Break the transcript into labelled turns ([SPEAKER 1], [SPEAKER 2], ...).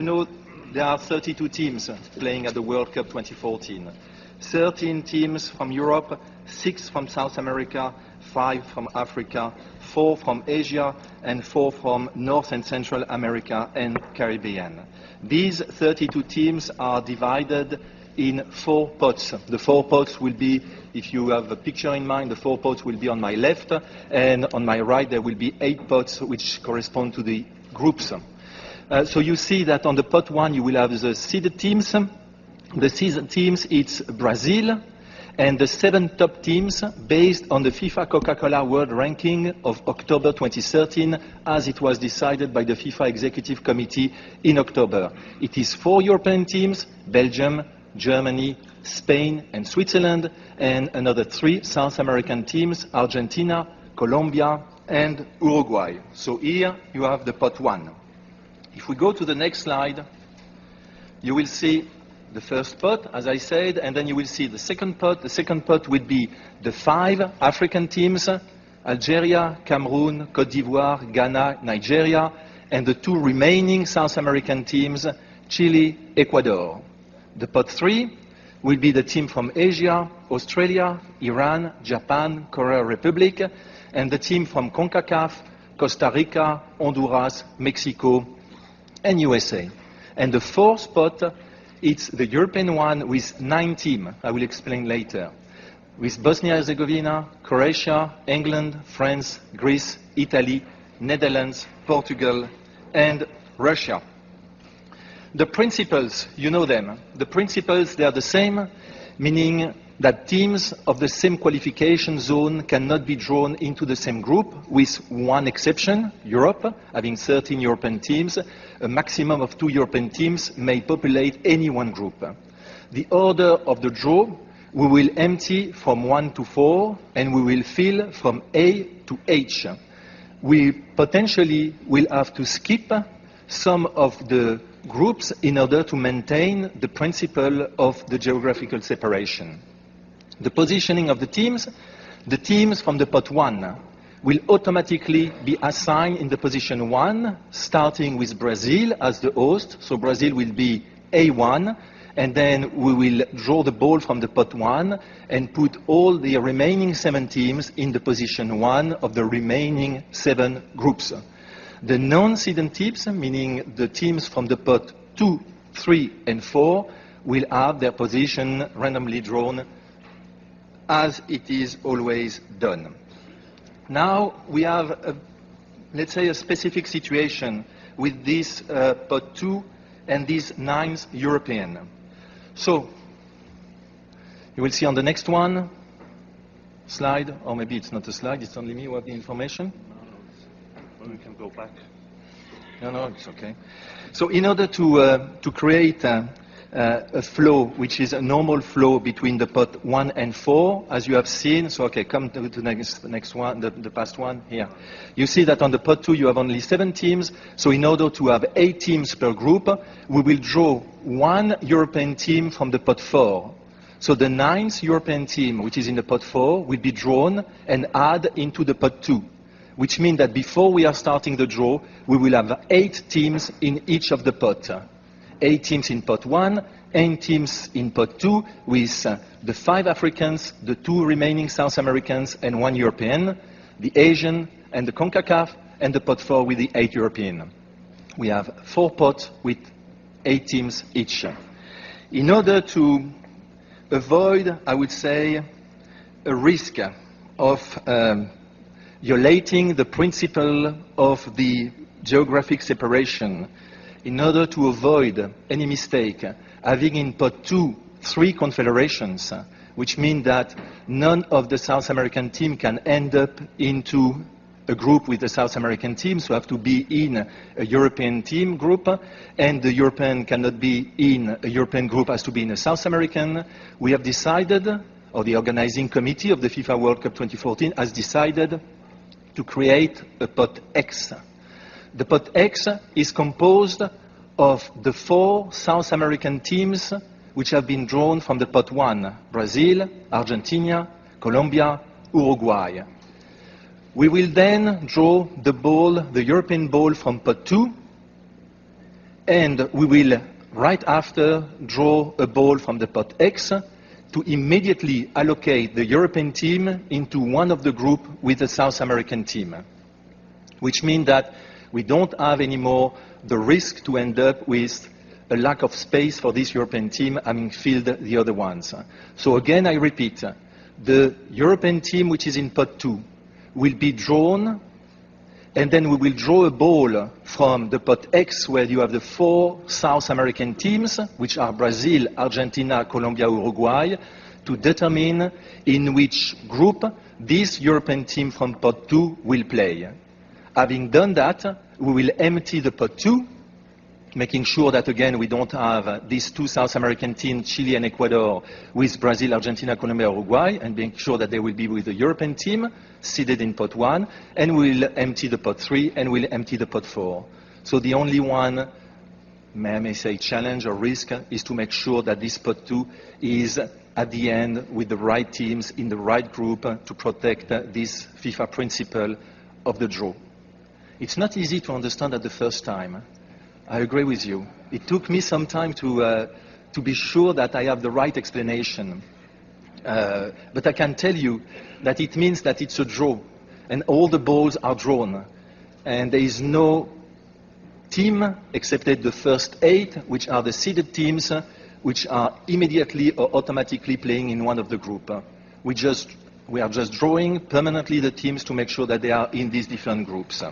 [SPEAKER 1] You know, there are 32 teams playing at the World Cup 2014. 13 teams from Europe, 6 from South America, 5 from Africa, 4 from Asia, and 4 from North and Central America and Caribbean. These 32 teams are divided in 4 pots. The 4 pots will be, if you have a picture in mind, the 4 pots will be on my left, and on my right there will be 8 pots which correspond to the groups. So you see that on the pot 1 you will have the seeded teams. The seeded teams, it's Brazil, and the 7 top teams based on the FIFA Coca-Cola World Ranking of October 2013 as it was decided by the FIFA Executive Committee in October. It is 4 European teams, Belgium, Germany, Spain and Switzerland, and another 3 South American teams, Argentina, Colombia and Uruguay. So here you have the pot 1. If we go to the next slide, you will see the first pot, as I said, and then you will see the second pot. The second pot will be the 5 African teams, Algeria, Cameroon, Cote d'Ivoire, Ghana, Nigeria, and the 2 remaining South American teams, Chile, Ecuador. The pot 3 will be the team from Asia, Australia, Iran, Japan, Korea Republic, and the team from CONCACAF, Costa Rica, Honduras, Mexico, and USA. And the fourth pot, it's the European one with 9 teams. I will explain later. With Bosnia-Herzegovina, Croatia, England, France, Greece, Italy, Netherlands, Portugal, and Russia. The principles, you know them. The principles, they are the same, meaning that teams of the same qualification zone cannot be drawn into the same group, with one exception, Europe, having 13 European teams. A maximum of 2 European teams may populate any one group. The order of the draw, we will empty from 1 to 4, and we will fill from A to H. We potentially will have to skip some of the groups in order to maintain the principle of the geographical separation. The positioning of the teams from the pot 1 will automatically be assigned in the position 1, starting with Brazil as the host. So Brazil will be A1, and then we will draw the ball from the pot 1 and put all the remaining 7 teams in the position 1 of the remaining 7 groups. The non-seeded teams, meaning the teams from the pot 2, 3, and 4, will have their position randomly drawn as it is always done. Now we have, let's say, a specific situation with this pot 2 and these 9 European. So, you will see on the next one, slide, or maybe it's not a slide, it's only me who have the information.
[SPEAKER 2] We can go back.
[SPEAKER 1] No, it's okay. So in order to create a flow which is a normal flow between the pot 1 and 4, as you have seen, so okay, come to the next one, the past one here. You see that on the pot 2 you have only 7 teams, so in order to have 8 teams per group, we will draw 1 European team from the pot 4. So the 9th European team, which is in the pot 4, will be drawn and add into the pot 2. Which means that before we are starting the draw, we will have 8 teams in each of the pot. 8 teams in pot 1, 8 teams in pot 2, with the 5 Africans, the 2 remaining South Americans, and 1 European, the Asian, and the CONCACAF, and the pot 4 with the 8 European. We have 4 pots with 8 teams each. In order to avoid, I would say, a risk of violating the principle of the geographic separation, in order to avoid any mistake, having in pot 2 3 confederations, which means that none of the South American team can end up into a group with the South American team, so have to be in a European team group, and the European cannot be in a European group, has to be in a South American. We have decided, or the organizing committee of the FIFA World Cup 2014 has decided to create a pot X. The pot X is composed of the 4 South American teams which have been drawn from the pot 1, Brazil, Argentina, Colombia, Uruguay. We will then draw the ball, the European ball, from pot 2, And we will, right after, draw a ball from the pot X to immediately allocate the European team into one of the group with the South American team, which means that we don't have anymore the risk to end up with a lack of space for this European team having filled the other ones. So again, I repeat, the European team which is in pot 2 will be drawn, and then we will draw a ball from the pot X where you have the 4 South American teams, which are Brazil, Argentina, Colombia, Uruguay, to determine in which group this European team from pot 2 will play. Having done that, we will empty the pot 2, making sure that, again, we don't have these 2 South American teams, Chile and Ecuador, with Brazil, Argentina, Colombia, Uruguay, and being sure that they will be with the European team, seated in pot 1, and we'll empty the pot 3, and we'll empty the pot 4. So the only one, may I say, challenge or risk is to make sure that this pot 2 is, at the end, with the right teams, in the right group, to protect this FIFA principle of the draw. It's not easy to understand at the first time. I agree with you. It took me some time to be sure that I have the right explanation. But I can tell you that it means that it's a draw, and all the balls are drawn. And there is no team, except the first 8, which are the seeded teams, which are immediately or automatically playing in one of the group. We are just drawing permanently the teams to make sure that they are in these different groups.